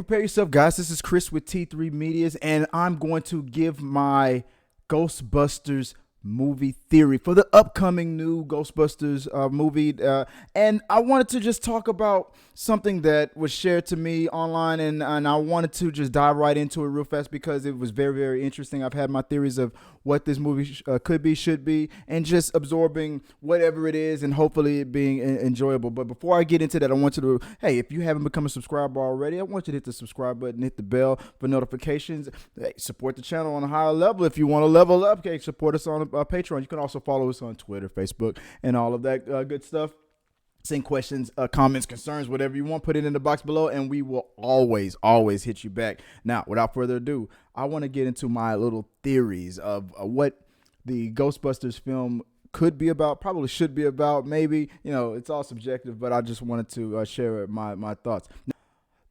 prepare yourself, guys. This is Chris with T3 Medias, and I'm going to give my Ghostbusters movie theory for the upcoming new Ghostbusters movie. And I wanted to just talk about something that was shared to me online, and I wanted to just dive right into it real fast because it was very, very interesting. I've had my theories of what this movie could be, should be, and just absorbing whatever it is and hopefully it being enjoyable. But before I get into that, I want you to, hey, if you haven't become a subscriber already, I want you to hit the subscribe button, hit the bell for notifications. Hey, support the channel on a higher level. If you want to level up, okay, support us on Patreon. You can also follow us on Twitter, Facebook, and all of that good stuff. Send questions, comments, concerns, whatever you want, put it in the box below, and we will always hit you back. Now, without further ado, I want to get into my little theories of what the Ghostbusters film could be about, probably should be about, maybe, it's all subjective, but I just wanted to share my thoughts. Now,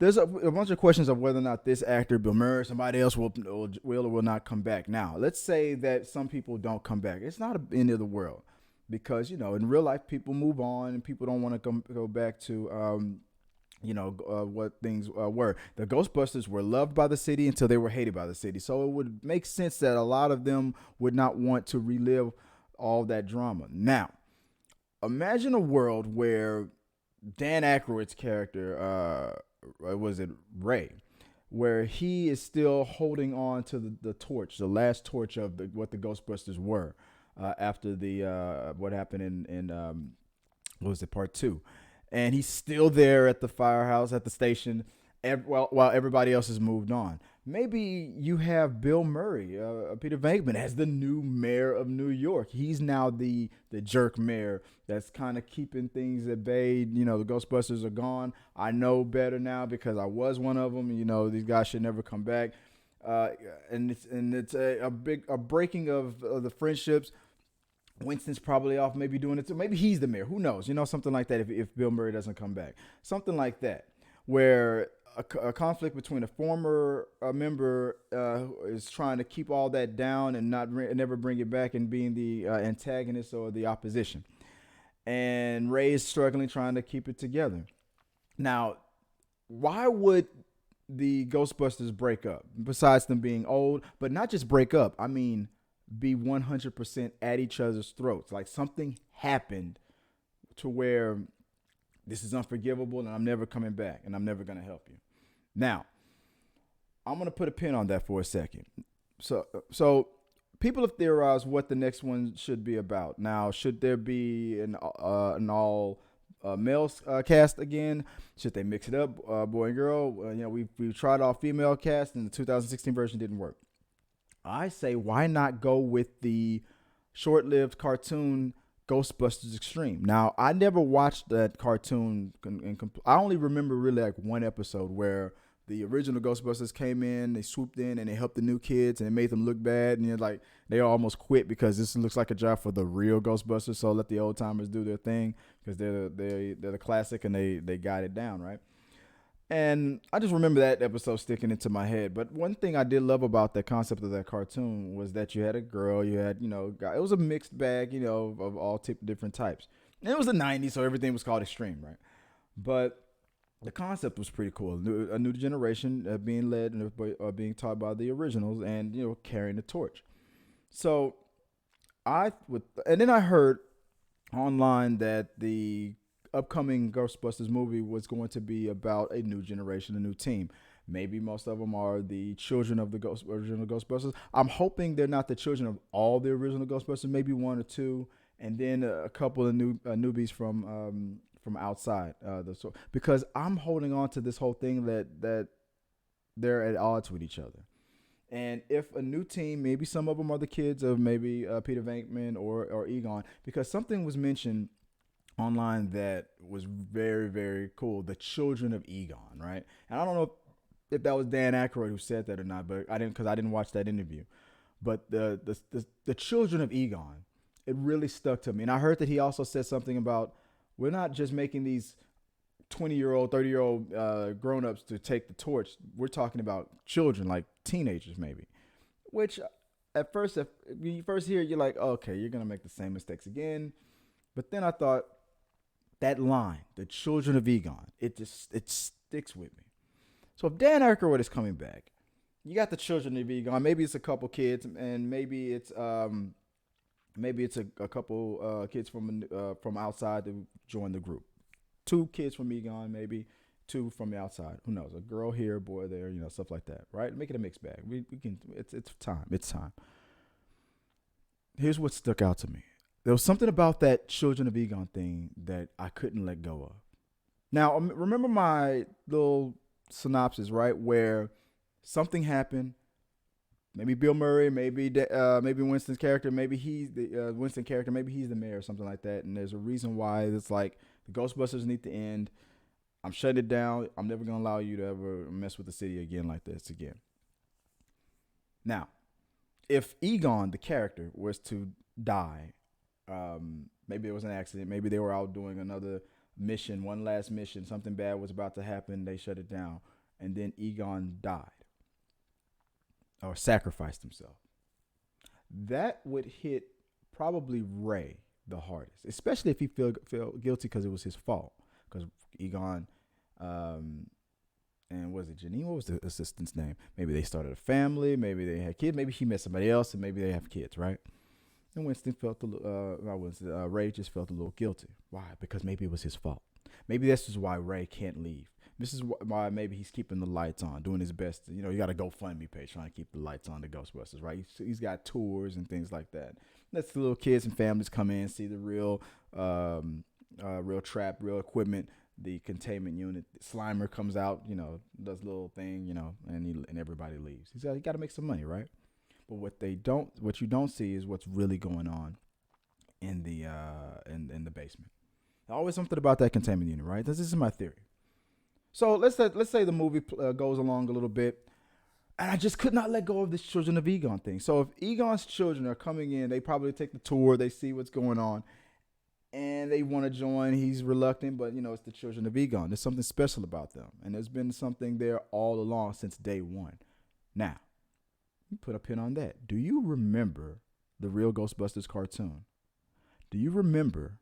there's a bunch of questions of whether or not this actor, Bill Murray, somebody else will or will not come back. Now, let's say that some people don't come back. It's not the end of the world. Because, in real life, people move on and people don't want to go back to, what things were. The Ghostbusters were loved by the city until they were hated by the city. So it would make sense that a lot of them would not want to relive all that drama. Now, imagine a world where Dan Aykroyd's character, was it Ray, where he is still holding on to the torch, the last torch of what the Ghostbusters were. After the what happened in what was it, part 2, and he's still there at the firehouse at the station, while everybody else has moved on. Maybe you have Bill Murray, Peter Venkman, as the new mayor of New York. He's now the jerk mayor that's kind of keeping things at bay. The Ghostbusters are gone. I know better now because I was one of them. These guys should never come back. And it's a breaking of the friendships. Winston's probably off, maybe doing it too. Maybe he's the mayor. Who knows? Something like that if Bill Murray doesn't come back. Something like that, where a conflict between a former member is trying to keep all that down and never bring it back, and being the antagonist or the opposition. And Ray is struggling, trying to keep it together. Now, why would the Ghostbusters break up? Besides them being old, but not just break up. I mean, be 100% at each other's throats. Like something happened to where this is unforgivable and I'm never coming back and I'm never going to help you. Now, I'm going to put a pin on that for a second. So people have theorized what the next one should be about. Now, should there be an all male cast again? Should they mix it up, boy and girl? We've tried all female cast, and the 2016 version didn't work. I say, why not go with the short-lived cartoon Ghostbusters Extreme? Now, I never watched that cartoon. I only remember really like one episode where the original Ghostbusters came in, they swooped in, and they helped the new kids, and it made them look bad. And they almost quit because this looks like a job for the real Ghostbusters. So let the old timers do their thing because they're the classic and they got it down, right? And I just remember that episode sticking into my head. But one thing I did love about that concept of that cartoon was that you had a girl, you had, guy. It was a mixed bag, of all different types. And it was the 90s, so everything was called extreme, right? But the concept was pretty cool. A new generation being led and being taught by the originals and, carrying the torch. So and then I heard online that the upcoming Ghostbusters movie was going to be about a new generation, a new team. Maybe most of them are the children of the original Ghostbusters. I'm hoping they're not the children of all the original Ghostbusters, maybe one or two, and then a couple of newbies from outside. Because I'm holding on to this whole thing that they're at odds with each other. And if a new team, maybe some of them are the kids of maybe Peter Venkman or Egon, because something was mentioned online that was very, very cool. The Children of Egon, right? And I don't know if that was Dan Aykroyd who said that or not, but I didn't watch that interview. But the Children of Egon, it really stuck to me. And I heard that he also said something about, we're not just making these 20-year-old, 30-year-old grown-ups to take the torch. We're talking about children, like teenagers maybe. Which at first, if you first hear it, you're like, okay, you're going to make the same mistakes again. But then I thought, that line, the Children of Egon, it sticks with me. So if Dan Aykroyd is coming back, you got the Children of Egon. Maybe it's a couple kids, and maybe it's a couple kids from outside to join the group. Two kids from Egon, maybe two from the outside. Who knows? A girl here, a boy there, stuff like that, right? Make it a mixed bag. We can. It's time. It's time. Here's what stuck out to me. There was something about that Children of Egon thing that I couldn't let go of. Now, remember my little synopsis, right? Where something happened. Maybe Bill Murray, maybe Winston's character, maybe he's the Winston character, maybe he's the mayor or something like that. And there's a reason why it's like the Ghostbusters need to end. I'm shutting it down. I'm never gonna allow you to ever mess with the city again like this again. Now, if Egon, the character, was to die, maybe it was an accident. Maybe they were out doing another mission, one last mission. Something bad was about to happen. They shut it down, and then Egon died or sacrificed himself. That would hit probably Ray the hardest, especially if he felt guilty because it was his fault. Because Egon, and was it Janine? What was the assistant's name? Maybe they started a family. Maybe they had kids. Maybe he met somebody else, and maybe they have kids, right? And Winston felt Ray just felt a little guilty. Why? Because maybe it was his fault. Maybe this is why Ray can't leave. This is why maybe he's keeping the lights on, doing his best. You got a GoFundMe page trying to keep the lights on the Ghostbusters, right? He's got tours and things like that. Lets the little kids and families come in, see the real trap, real equipment, the containment unit. Slimer comes out, does a little thing, and everybody leaves. He got to make some money, right? But what you don't see is what's really going on in the in the basement. Always something about that containment unit, right? This is my theory. So let's say the movie goes along a little bit, and I just could not let go of this Children of Egon thing. So if Egon's children are coming in, they probably take the tour, they see what's going on, and they want to join. He's reluctant, but it's the Children of Egon. There's something special about them, and there's been something there all along since day one. Now, you put a pin on that. Do you remember the real Ghostbusters cartoon? Do you remember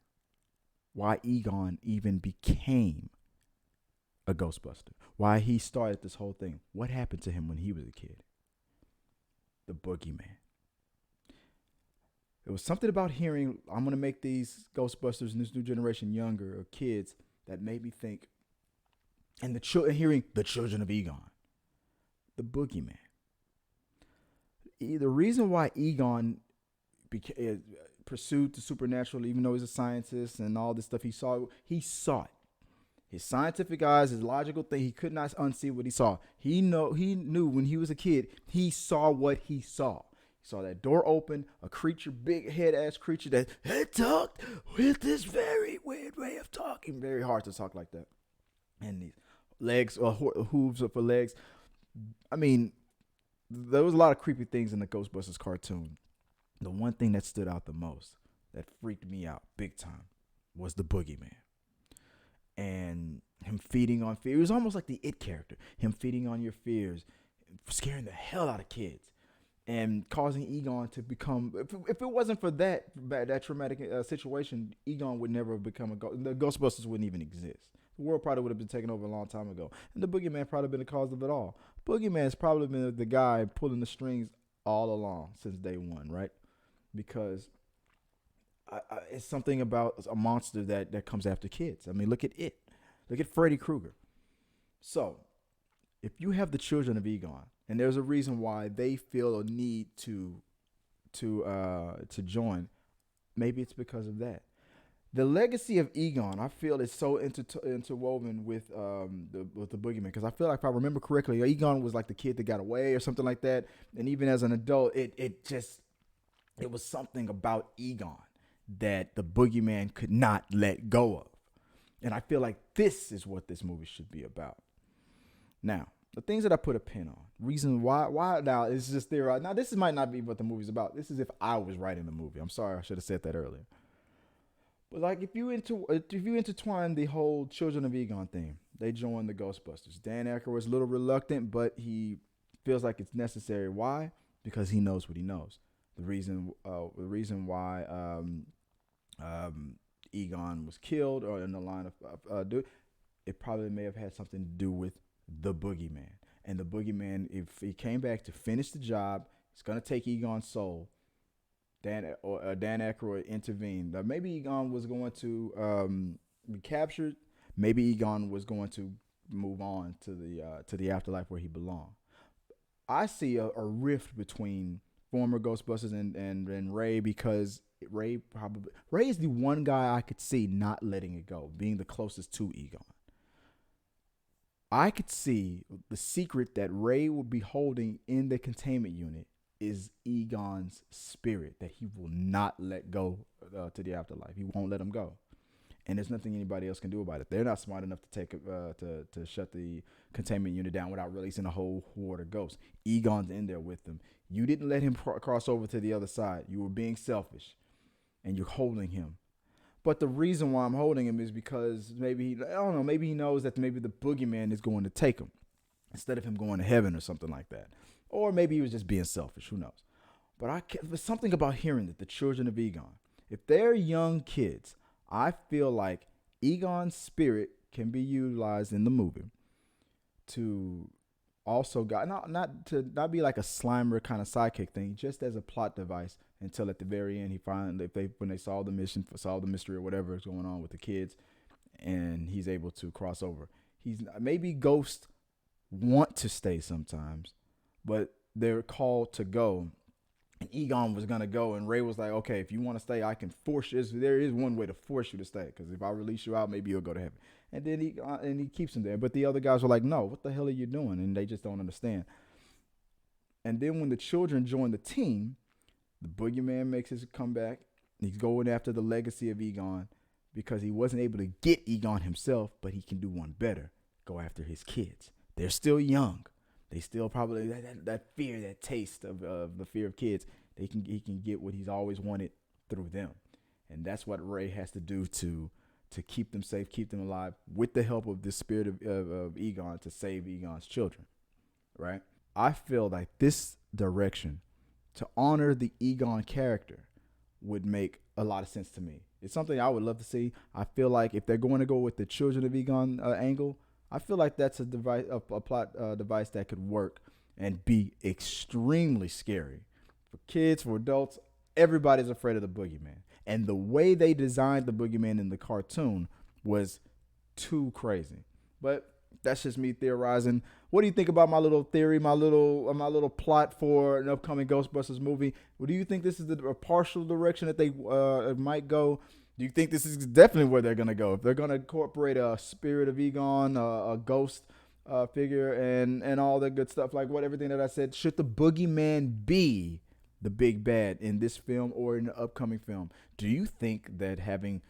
why Egon even became a Ghostbuster? Why he started this whole thing? What happened to him when he was a kid? The Boogeyman. There was something about hearing, I'm going to make these Ghostbusters and this new generation younger, or kids, that made me think, and hearing the Children of Egon, the Boogeyman. The reason why Egon pursued the supernatural, even though he's a scientist and all this stuff, he saw it. His scientific eyes, his logical thing, he could not unsee what he saw. He knew when he was a kid, he saw what he saw. He saw that door open, a creature, big head-ass creature that had talked with this very weird way of talking. Very hard to talk like that. And these legs, hooves for legs. I mean, there was a lot of creepy things in the Ghostbusters cartoon. The one thing that stood out the most, that freaked me out big time, was the Boogeyman. And him feeding on fear. It was almost like the It character. Him feeding on your fears, scaring the hell out of kids, and causing Egon to become. If it wasn't for that traumatic situation, Egon would never have become a ghost. The Ghostbusters wouldn't even exist. The world probably would have been taken over a long time ago, and the Boogeyman probably been the cause of it all. Boogeyman's probably been the guy pulling the strings all along since day one, right? Because it's something about a monster that comes after kids. I mean, look at it. Look at Freddy Krueger. So, if you have the Children of Egon, and there's a reason why they feel a need to join, maybe it's because of that. The legacy of Egon, I feel, is so interwoven with the Boogeyman, because I feel like, if I remember correctly, Egon was like the kid that got away or something like that, and even as an adult, it was something about Egon that the Boogeyman could not let go of. And I feel like this is what this movie should be about. Now, the things that I put a pin on, reason why now, it's just there. Now, this might not be what the movie's about. This is if I was writing the movie. I'm sorry, I should have said that earlier. But like, if you intertwine the whole Children of Egon thing, they join the Ghostbusters. Dan Aykroyd was a little reluctant, but he feels like it's necessary. Why? Because he knows what he knows. The reason why Egon was killed, or in the line of it probably may have had something to do with the Boogeyman. And the Boogeyman, if he came back to finish the job, it's gonna take Egon's soul. Dan Aykroyd intervened. Maybe Egon was going to be captured. Maybe Egon was going to move on to the afterlife where he belonged. I see a rift between former Ghostbusters and Ray, because Ray is the one guy I could see not letting it go, being the closest to Egon. I could see the secret that Ray will be holding in the containment unit is Egon's spirit that he will not let go to the afterlife. He won't let him go, and there's nothing anybody else can do about it. They're not smart enough to to shut the containment unit down without releasing a whole horde of ghosts. Egon's in there with them. You didn't let him cross over to the other side. You were being selfish, and you're holding him. But the reason why I'm holding him is because I don't know, maybe he knows that maybe the Boogeyman is going to take him instead of him going to heaven or something like that. Or maybe he was just being selfish. Who knows? But there's something about hearing that the Children of Egon, if they're young kids, I feel like Egon's spirit can be utilized in the movie to also not be like a Slimer kind of sidekick thing, just as a plot device until at the very end when they solve the mystery or whatever is going on with the kids, and he's able to cross over. Maybe ghosts want to stay sometimes, but they're called to go. And Egon was gonna go, and Ray was like, "Okay, if you want to stay, I can force you. There is one way to force you to stay, because if I release you out, maybe you'll go to heaven." And then he keeps him there. But the other guys were like, "No, what the hell are you doing?" And they just don't understand. And then when the children join the team, the Boogeyman makes his comeback. He's going after the legacy of Egon because he wasn't able to get Egon himself, but he can do one better: go after his kids. They're still young. They still probably that fear, that taste of the fear of kids. He can get what he's always wanted through them, and that's what Ray has to do to keep them safe, keep them alive, with the help of the spirit of Egon, to save Egon's children. Right? I feel like this direction to honor the Egon character would make a lot of sense to me. It's something I would love to see. I feel like if they're going to go with the Children of Egon angle, I feel like that's a plot device that could work and be extremely scary for kids, for adults. Everybody's afraid of the Boogeyman, and the way they designed the Boogeyman in the cartoon was too crazy. But that's just me theorizing. What do you think about my little theory, my little plot for an upcoming Ghostbusters movie? What do you think this is a partial direction that they might go? Do you think this is definitely where they're going to go? If they're going to incorporate a spirit of Egon, a ghost figure, and all that good stuff, like everything that I said, should the Boogeyman be the big bad in this film or in the upcoming film? Do you think that having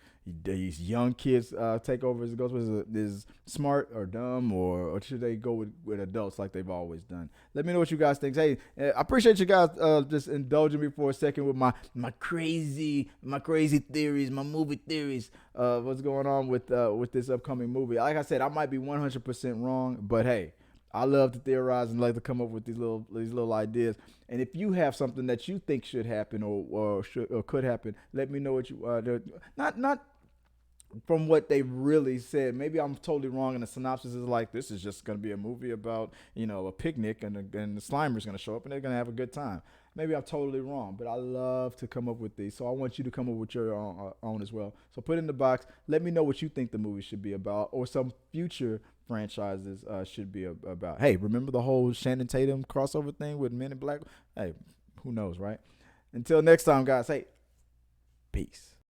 these young kids take over as Ghostbusters is smart or dumb, or should they go with adults like they've always done? Let me know what you guys think. Hey, I appreciate you guys just indulging me for a second with my crazy theories, my movie theories. What's going on with this upcoming movie? Like I said, I might be 100% wrong, but hey, I love to theorize and like to come up with these little ideas. And if you have something that you think should happen or could happen, let me know what you not from what they really said. Maybe I'm totally wrong, and the synopsis is like, this is just going to be a movie about a picnic, and the Slimer's going to show up and they're going to have a good time. Maybe I'm totally wrong, but I love to come up with these, so I want you to come up with your own as well. So put it in the box. Let me know what you think the movie should be about, or some future franchises should be about. Hey, remember the whole Shannon Tatum crossover thing with Men in Black? Hey, who knows, right? Until next time, guys. Hey, peace.